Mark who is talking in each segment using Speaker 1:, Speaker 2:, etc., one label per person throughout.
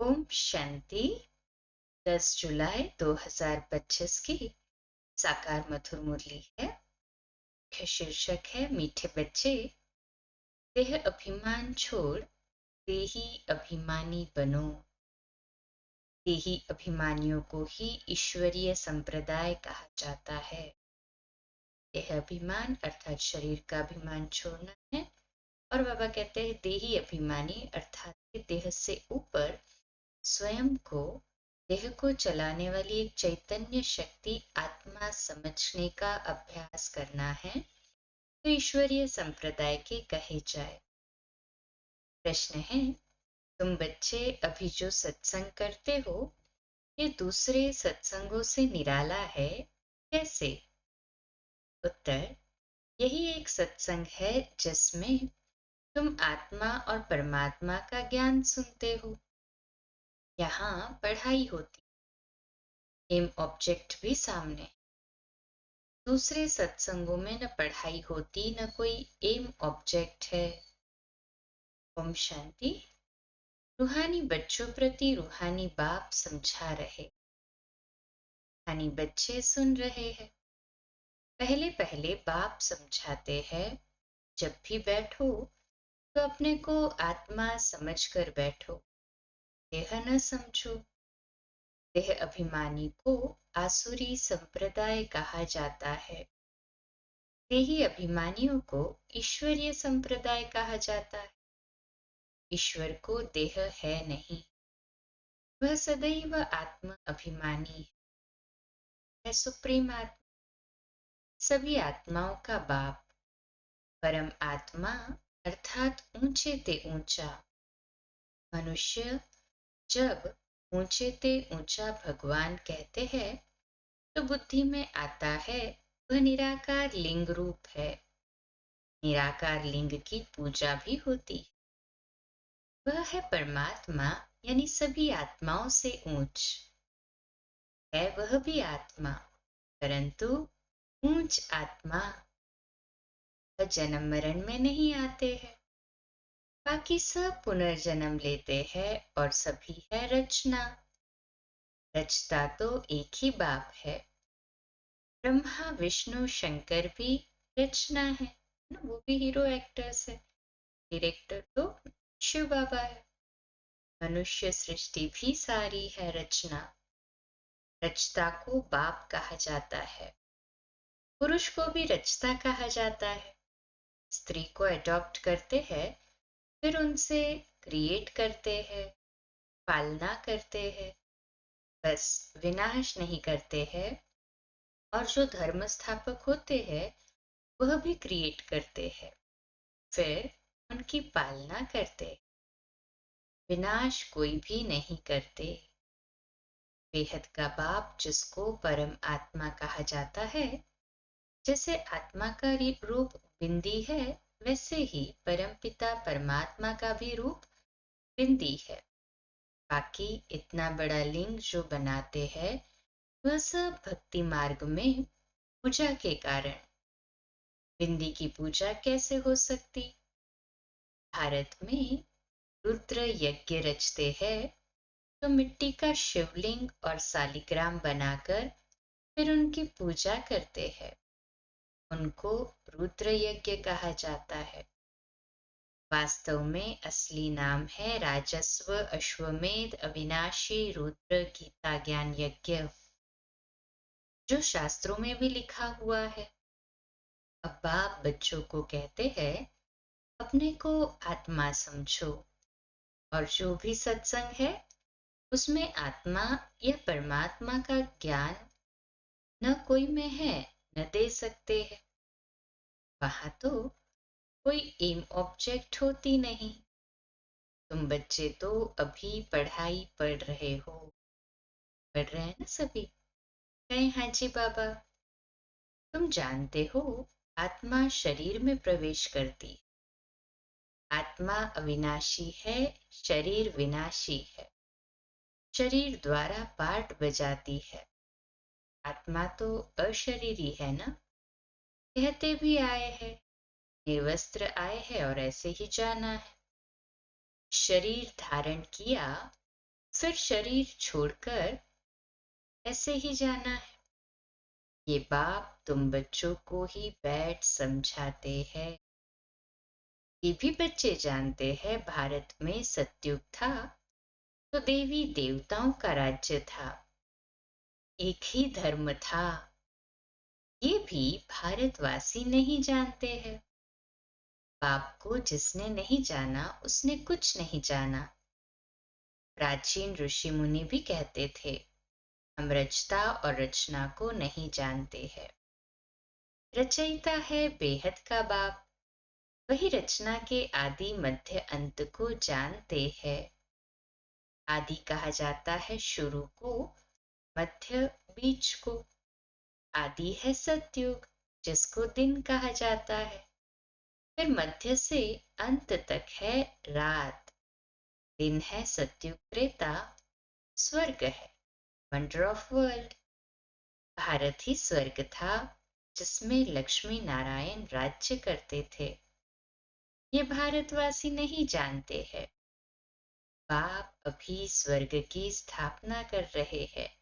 Speaker 1: ओम शांति। 10 जुलाई 2025 की साकार मधुर मुरली है। मुख्य शीर्षक है मीठे बच्चे, देह अभिमान छोड़ देही अभिमानी बनो। देही अभिमानियों को ही ईश्वरीय संप्रदाय कहा जाता है। देह अभिमान अर्थात शरीर का अभिमान छोड़ना है, और बाबा कहते हैं देही अभिमानी अर्थात देह से ऊपर स्वयं को, देह को चलाने वाली एक चैतन्य शक्ति आत्मा समझने का अभ्यास करना है, तो ईश्वरीय संप्रदाय के कहे जाए। प्रश्न है, तुम बच्चे अभी जो सत्संग करते हो ये दूसरे सत्संगों से निराला है, कैसे? उत्तर, यही एक सत्संग है जिसमें तुम आत्मा और परमात्मा का ज्ञान सुनते हो। यहाँ पढ़ाई होती, एम ऑब्जेक्ट भी सामने। दूसरे सत्संगों में न पढ़ाई होती न कोई एम ऑब्जेक्ट है। ओम शांति। रूहानी बच्चों प्रति रूहानी बाप समझा रहे, रूहानी बच्चे सुन रहे हैं। पहले पहले बाप समझाते हैं, जब भी बैठो तो अपने को आत्मा समझकर बैठो, देह न समझो। देह अभिमानी को आसुरी संप्रदाय कहा जाता है। देही अभिमानियों को ईश्वरीय संप्रदाय कहा जाता है। ईश्वर को देह है नहीं, वह सदैव आत्म अभिमानी है, सुप्रीम आत्मा, सभी आत्माओं का बाप, परम आत्मा अर्थात ऊंचे ते ऊंचा। मनुष्य जब ऊंचे ते ऊंचा भगवान कहते हैं तो बुद्धि में आता है वह निराकार लिंग रूप है। निराकार लिंग की पूजा भी होती है। वह है परमात्मा, यानी सभी आत्माओं से ऊंच है। वह भी आत्मा, परंतु ऊंच आत्मा। वह जन्म मरण में नहीं आते हैं, बाकी सब पुनर्जन्म लेते हैं और सभी है रचना। रचता तो एक ही बाप है। ब्रह्मा विष्णु शंकर भी रचना है ना, वो भी हीरो एक्टर्स है। डायरेक्टर तो शिव बाबा है। मनुष्य सृष्टि भी सारी है रचना। रचता को बाप कहा जाता है। पुरुष को भी रचता कहा जाता है। स्त्री को अडॉप्ट करते हैं, फिर उनसे क्रिएट करते हैं, पालना करते हैं, बस विनाश नहीं करते हैं। और जो धर्म स्थापक होते हैं वह भी क्रिएट करते हैं, फिर उनकी पालना करते। विनाश कोई भी नहीं करते। बेहद का बाप जिसको परम आत्मा कहा जाता है, जैसे आत्मा का रूप बिंदी है, वैसे ही परम पिता परमात्मा का भी रूप बिंदी है। बाकी इतना बड़ा लिंग जो बनाते हैं वह सब भक्ति मार्ग में पूजा के कारण। बिंदी की पूजा कैसे हो सकती? भारत में रुद्र यज्ञ रचते हैं तो मिट्टी का शिवलिंग और सालिग्राम बनाकर फिर उनकी पूजा करते हैं। उनको रुद्र यज्ञ कहा जाता है। वास्तव में असली नाम है राजस्व अश्वमेध अविनाशी रुद्र गीता ज्ञान यज्ञ, जो शास्त्रों में भी लिखा हुआ है। अब बाप बच्चों को कहते हैं अपने को आत्मा समझो, और जो भी सत्संग है उसमें आत्मा या परमात्मा का ज्ञान न कोई में है न दे सकते हैं। वहां तो कोई एम ऑब्जेक्ट होती नहीं। तुम बच्चे तो अभी पढ़ाई पढ़ रहे हो, पढ़ रहे हैं ना सभी? कहे हाँ जी बाबा। तुम जानते हो आत्मा शरीर में प्रवेश करती। आत्मा अविनाशी है, शरीर विनाशी है। शरीर द्वारा पार्ट बजाती है। आत्मा तो अशरीरी है ना। कहते भी आए हैं, निर्वस्त्र आए हैं और ऐसे ही जाना है। शरीर धारण किया, फिर शरीर छोड़कर ऐसे ही जाना है। ये बाप तुम बच्चों को ही बैठ समझाते हैं। ये भी बच्चे जानते हैं भारत में सतयुग था तो देवी देवताओं का राज्य था, एक ही धर्म था। ये भी भारतवासी नहीं जानते हैं। बाप को जिसने नहीं जाना उसने कुछ नहीं जाना। प्राचीन ऋषि मुनि भी कहते थे, हम रचता और रचना को नहीं जानते हैं। रचयिता है बेहद का बाप, वही रचना के आदि मध्य अंत को जानते हैं। आदि कहा जाता है शुरू को, मध्य बीच को। आदि है सतयुग जिसको दिन कहा जाता है। फिर मध्य से अंत तक है रात। दिन है सतयुग त्रेता, स्वर्ग है वंडर ऑफ वर्ल्ड। भारत ही स्वर्ग था जिसमें लक्ष्मी नारायण राज्य करते थे। ये भारतवासी नहीं जानते हैं। बाप अभी स्वर्ग की स्थापना कर रहे हैं।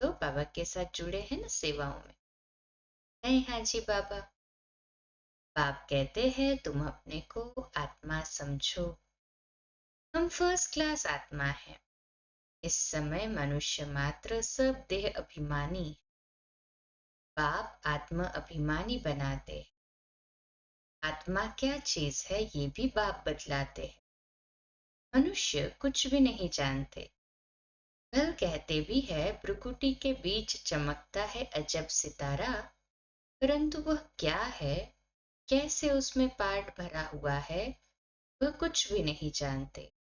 Speaker 1: तो बाबा के साथ जुड़े हैं ना सेवाओं में? नहीं, हाँ जी बाबा। बाप कहते हैं तुम अपने को आत्मा समझो। हम फर्स्ट क्लास आत्मा हैं। इस समय मनुष्य मात्र सब देह अभिमानी। बाप आत्म अभिमानी बनाते हैं। आत्मा क्या चीज है ये भी बाप बतलाते हैं। मनुष्य कुछ भी नहीं जानते। कल कहते भी है भ्रुकुटी के बीच चमकता है अजब सितारा, परंतु वह क्या है, कैसे उसमें पार्ट भरा हुआ है, वह कुछ भी नहीं जानते।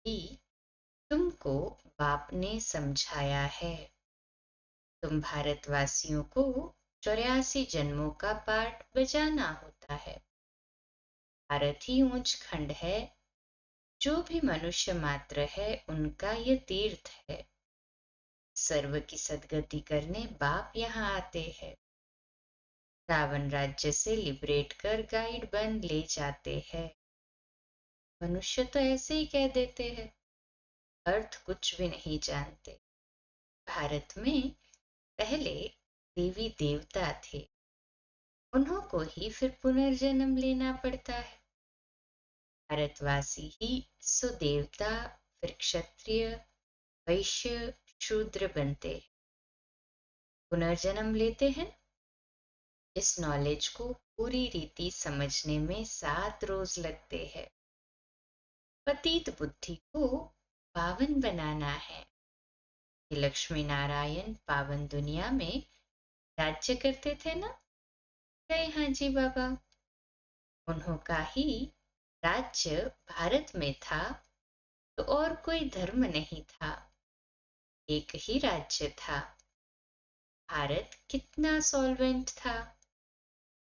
Speaker 1: कि तुमको बाप ने समझाया है। तुम भारतवासियों को 84 जन्मों का पाठ बजाना होता है। भारत ही ऊंच खंड है। जो भी मनुष्य मात्र है उनका ये तीर्थ है। सर्व की सदगति करने बाप यहाँ आते हैं। रावण राज्य से लिबरेट कर गाइड बन ले जाते हैं। मनुष्य तो ऐसे ही कह देते हैं, अर्थ कुछ भी नहीं जानते। भारत में पहले देवी देवता थे, उन्हों को ही फिर पुनर्जन्म लेना पड़ता है। भारतवासी ही सुदेवता, फिर क्षत्रिय, वैश्य, शूद्र बनते, पुनर्जन्म लेते हैं। इस नॉलेज को पूरी रीति समझने में 7 रोज लगते हैं। पतित बुद्धि को पावन बनाना है। कि लक्ष्मी नारायण पावन दुनिया में राज्य करते थे ना? कहे हाँ जी बाबा। उन्हों का ही राज्य भारत में था तो और कोई धर्म नहीं था, एक ही राज्य था। भारत कितना सॉल्वेंट था।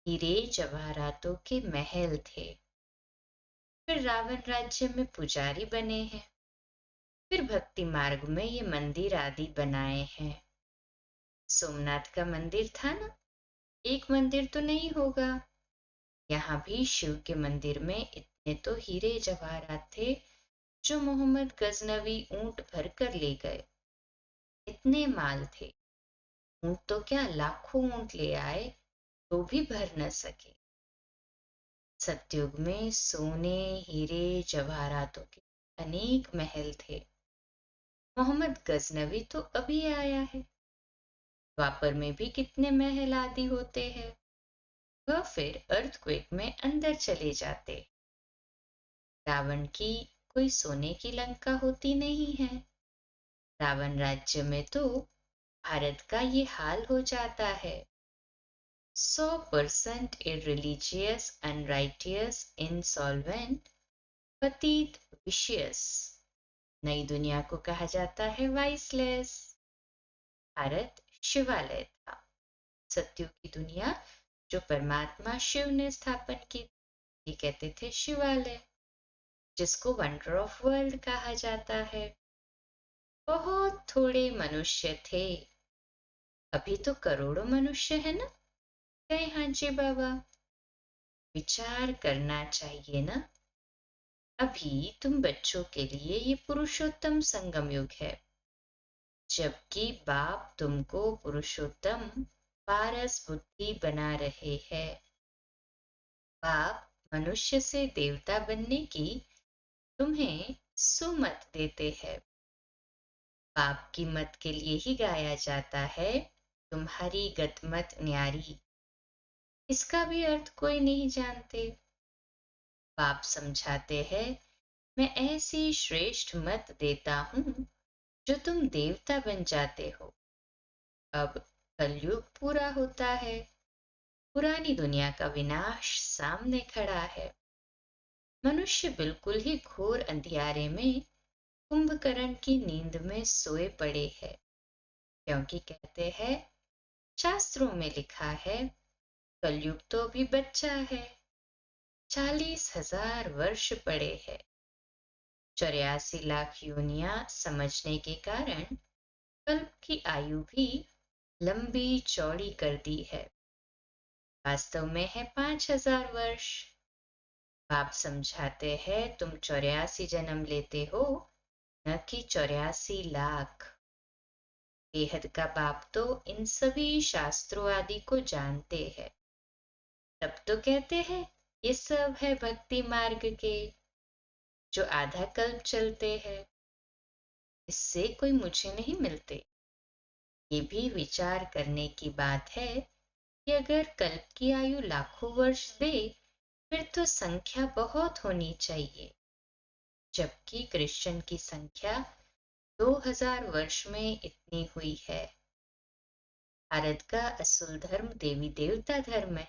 Speaker 1: हीरे जवाहरातों के महल थे। फिर रावण राज्य में पुजारी बने हैं। फिर भक्ति मार्ग में ये मंदिर आदि बनाए हैं। सोमनाथ का मंदिर था ना, एक मंदिर तो नहीं होगा। यहाँ भी शिव के मंदिर में इतने तो हीरे जवाहरात थे जो मोहम्मद गजनवी ऊंट भर कर ले गए। इतने माल थे, ऊंट तो क्या लाखों ऊंट ले आए तो भी भर न सके। सतयुग में सोने हीरे जवाहरातों के अनेक महल थे। मोहम्मद गजनवी तो अभी आया है। द्वापर में भी कितने महल आदि होते हैं। वह फिर अर्थक्वेक में अंदर चले जाते। रावण की कोई सोने की लंका होती नहीं है। रावण राज्य में तो भारत का ये हाल हो जाता है। 100% irreligious, unrighteous, insolvent, पतित, विशियस। नई दुनिया को कहा जाता है वाइसलेस। भारत शिवालय था। सत्युग की दुनिया जो परमात्मा शिव ने स्थापन की, ये कहते थे शिवालय, जिसको वंडर ऑफ वर्ल्ड कहा जाता है। बहुत थोड़े मनुष्य थे। अभी तो करोड़ों मनुष्य है ना? कहे हाँ जी बाबा। विचार करना चाहिए ना। अभी तुम बच्चों के लिए ये पुरुषोत्तम संगम युग है, जबकि बाप तुमको पुरुषोत्तम पारस बुद्धि बना रहे हैं। बाप मनुष्य से देवता बनने की तुम्हें सुमत देते हैं। बाप की मत के लिए ही गाया जाता है, तुम्हारी गतमत न्यारी। इसका भी अर्थ कोई नहीं जानते। बाप समझाते हैं, मैं ऐसी श्रेष्ठ मत देता हूँ जो तुम देवता बन जाते हो। अब कलयुग पूरा होता है, पुरानी दुनिया का विनाश सामने खड़ा है। मनुष्य बिल्कुल ही घोर अंधियारे में कुंभकर्ण की नींद में सोए पड़े हैं, क्योंकि कहते हैं, शास्त्रों में लिखा है, कलयुग तो अभी बच्चा है, 40,000 वर्ष पड़े हैं। 84 लाख योनियां समझने के कारण कल्प की आयु भी लंबी चौड़ी कर दी है। वास्तव में है 5,000 वर्ष। बाप समझाते हैं, तुम 84 जन्म लेते हो, न कि 84 लाख। बेहद का बाप तो इन सभी शास्त्रों आदि को जानते हैं। तब तो कहते हैं, ये सब है भक्ति मार्ग के, जो आधा कल्प चलते हैं। इससे कोई मुझे नहीं मिलते। ये भी विचार करने की बात है कि अगर कल्प की आयु लाखों वर्ष दे, फिर तो संख्या बहुत होनी चाहिए, जबकि कृष्ण की संख्या 2000 वर्ष में इतनी हुई है। भारत का असल धर्म देवी देवता धर्म है,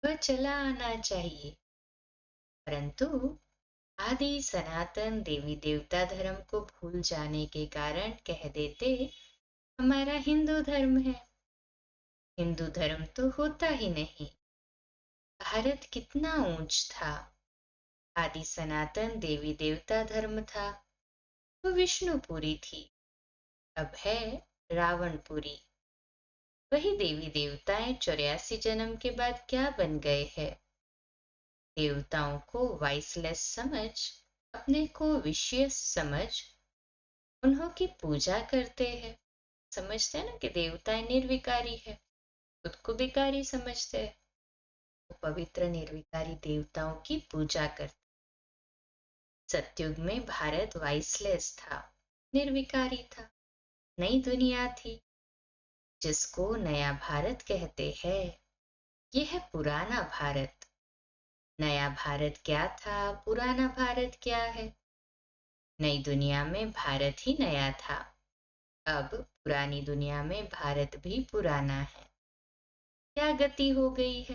Speaker 1: वह चला आना चाहिए, परंतु आदि सनातन देवी देवता धर्म को भूल जाने के कारण कह देते, हमारा हिंदू धर्म है। हिंदू धर्म तो होता ही नहीं। भारत कितना ऊंच था। आदि सनातन देवी देवता धर्म था, तो विष्णुपुरी थी, अब है रावणपुरी। वही देवी देवताएं 84 जन्म के बाद क्या बन गए हैं। देवताओं को वाइसलेस समझ, अपने को विषय समझ, उन्हों की पूजा करते हैं। समझते हैं ना कि देवताएं निर्विकारी है, खुद को विकारी समझते हैं, तो पवित्र निर्विकारी देवताओं की पूजा करते। सतयुग में भारत वाइसलेस था, निर्विकारी था, नई दुनिया थी, जिसको नया भारत कहते हैं। यह है पुराना भारत। नया भारत क्या था, पुराना भारत क्या है। नई दुनिया में भारत ही नया था, अब पुरानी दुनिया में भारत भी पुराना है। क्या गति हो गई है।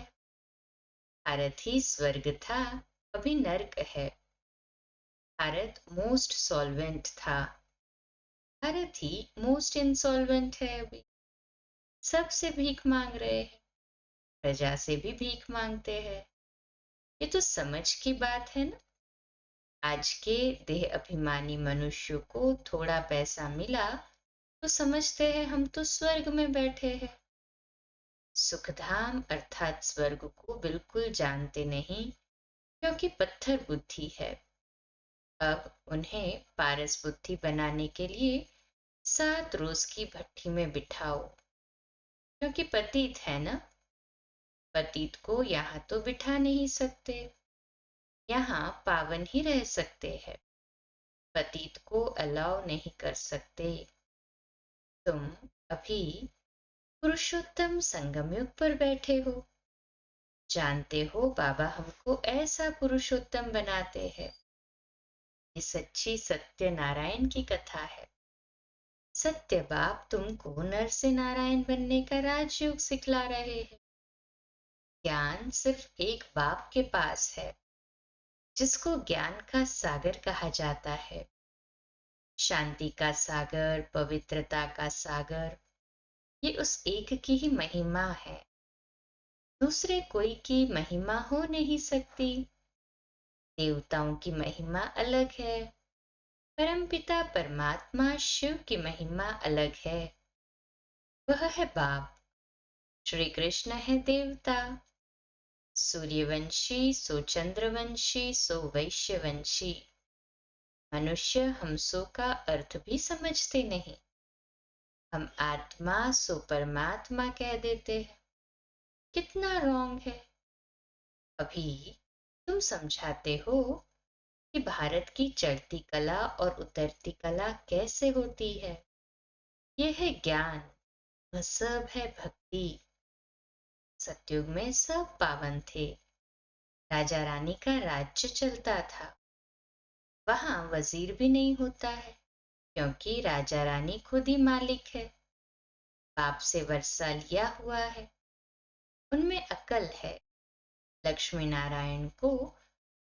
Speaker 1: भारत ही स्वर्ग था, अभी नर्क है। भारत मोस्ट सॉल्वेंट था, भारत ही मोस्ट इंसॉल्वेंट है। अभी सबसे भीख मांग रहे हैं, प्रजा से भी भीख मांगते हैं। ये तो समझ की बात है ना। आज के देह अभिमानी मनुष्यों को थोड़ा पैसा मिला तो समझते हैं हम तो स्वर्ग में बैठे हैं। सुखधाम अर्थात स्वर्ग को बिल्कुल जानते नहीं, क्योंकि पत्थर बुद्धि है। अब उन्हें पारस बुद्धि बनाने के लिए 7 रोज की भट्ठी में बिठाओ, क्योंकि पतित है ना। पतित को यहाँ तो बिठा नहीं सकते, यहाँ पावन ही रह सकते हैं, पतित को अलाउ नहीं कर सकते। तुम अभी पुरुषोत्तम संगम युग पर बैठे हो। जानते हो बाबा हमको ऐसा पुरुषोत्तम बनाते हैं। ये सच्ची सत्य नारायण की कथा है। सत्य बाप तुमको नर से नारायण बनने का राजयोग सिखला रहे हैं। ज्ञान सिर्फ एक बाप के पास है, जिसको ज्ञान का सागर कहा जाता है। शांति का सागर, पवित्रता का सागर, ये उस एक की ही महिमा है। दूसरे कोई की महिमा हो नहीं सकती। देवताओं की महिमा अलग है, परमपिता परमात्मा शिव की महिमा अलग है। वह है बाप। श्री कृष्ण है देवता, सूर्यवंशी सो चंद्रवंशी सो वैश्यवंशी। मनुष्य हमसो का अर्थ भी समझते नहीं। हम आत्मा सो परमात्मा कह देते हैं। कितना रॉन्ग है। अभी तुम समझाते हो कि भारत की चढ़ती कला और उतरती कला कैसे होती है। यह है ज्ञान, वह सब है भक्ति। सतयुग में सब पावन थे। राजा रानी का राज्य चलता था। वहां वजीर भी नहीं होता है, क्योंकि राजा रानी खुद ही मालिक है। बाप से वर्षा लिया हुआ है। उनमें अकल है। लक्ष्मी नारायण को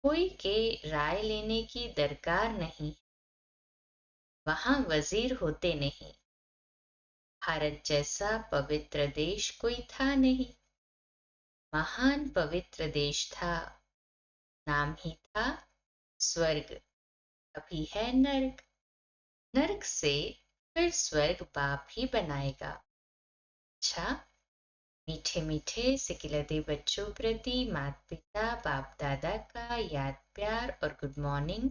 Speaker 1: कोई के राय लेने की दरकार नहीं। वहां वजीर होते नहीं। भारत जैसा पवित्र देश कोई था नहीं। महान पवित्र देश था। नाम ही था स्वर्ग। अभी है नर्क। नर्क से फिर स्वर्ग बाप ही बनाएगा। अच्छा, मीठे मीठे सिकिलते बच्चों प्रति माता पिता बाप दादा का याद प्यार और गुड मॉर्निंग।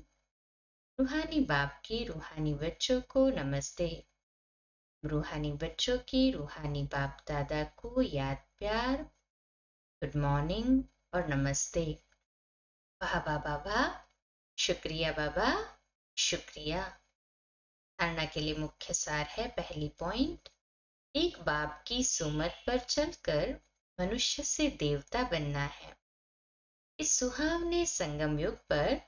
Speaker 1: रूहानी बाप की रूहानी बच्चों को नमस्ते। रूहानी बच्चों की रूहानी बाप दादा को याद प्यार, गुड मॉर्निंग और नमस्ते। वाह बाबा वाह, शुक्रिया बाबा, शुक्रिया। धारणा के लिए मुख्य सार है। पहली पॉइंट, एक बाप की सुमत पर चलकर मनुष्य से देवता बनना है। इस सुहावने संगम युग पर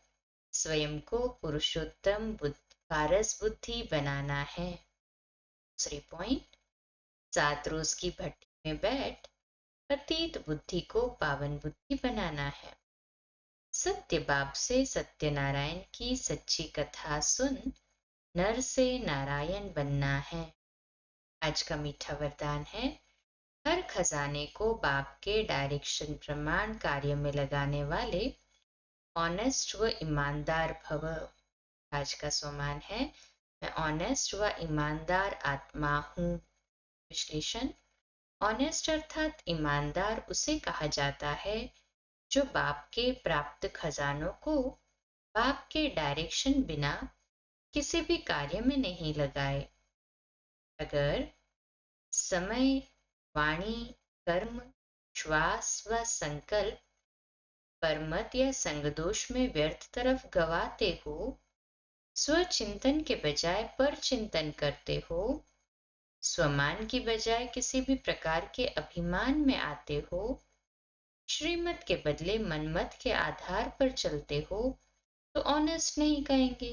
Speaker 1: स्वयं को पुरुषोत्तम पारस बुद्धि बनाना है। दूसरी पॉइंट, 7 रोज की भट्टी में बैठ पतित बुद्धि को पावन बुद्धि बनाना है। सत्य बाप से सत्यनारायण की सच्ची कथा सुन नर से नारायण बनना है। आज का मीठा वरदान है, हर खजाने को बाप के डायरेक्शन प्रमाण कार्य में लगाने वाले ऑनेस्ट व ईमानदार भव। आज का सोमान है, मैं ऑनेस्ट व ईमानदार आत्मा हूँ। विश्लेषण, ऑनेस्ट अर्थात ईमानदार उसे कहा जाता है जो बाप के प्राप्त खजानों को बाप के डायरेक्शन बिना किसी भी कार्य में नहीं लगाए। अगर समय, वाणी, कर्म, श्वास व संकल्प परमत या संगदोष में व्यर्थ तरफ गवाते हो, स्वचिंतन के बजाय पर चिंतन करते हो, स्वमान की बजाय किसी भी प्रकार के अभिमान में आते हो, श्रीमत के बदले मनमत के आधार पर चलते हो, तो ऑनेस्ट नहीं कहेंगे।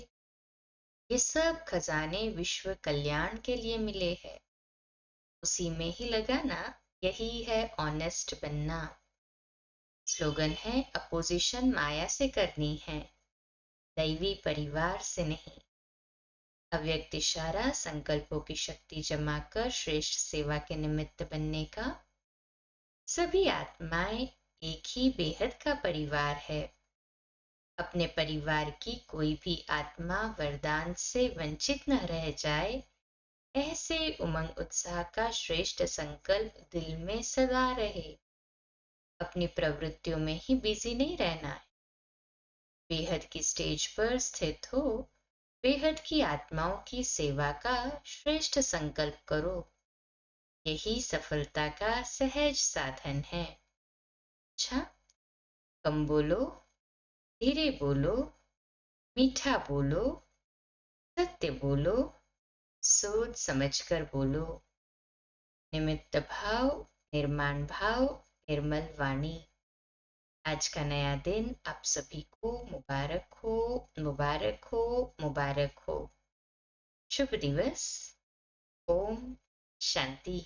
Speaker 1: ये सब खजाने विश्व कल्याण के लिए मिले हैं। उसी में ही लगाना, यही है ऑनेस्ट बनना। स्लोगन है, अपोजिशन माया से करनी है, दैवी परिवार से नहीं। अव्यक्त इशारा, संकल्पों की शक्ति जमा कर श्रेष्ठ सेवा के निमित्त बनने का। सभी आत्माएं एक ही बेहद का परिवार है। अपने परिवार की कोई भी आत्मा वरदान से वंचित न रह जाए, ऐसे उमंग उत्साह का श्रेष्ठ संकल्प दिल में सदा रहे। अपनी प्रवृत्तियों में ही बिजी नहीं रहना है। बेहद की स्टेज पर स्थित हो, बेहद की आत्माओं की सेवा का श्रेष्ठ संकल्प करो। यही सफलता का सहज साधन है। अच्छा, कम बोलो, धीरे बोलो, मीठा बोलो, सत्य बोलो, सोच समझकर बोलो। निमित्त भाव, निर्माण भाव, निर्मल वाणी। आज का नया दिन आप सभी को मुबारक हो, मुबारक हो, मुबारक हो। शुभ दिवस। ओम शांति।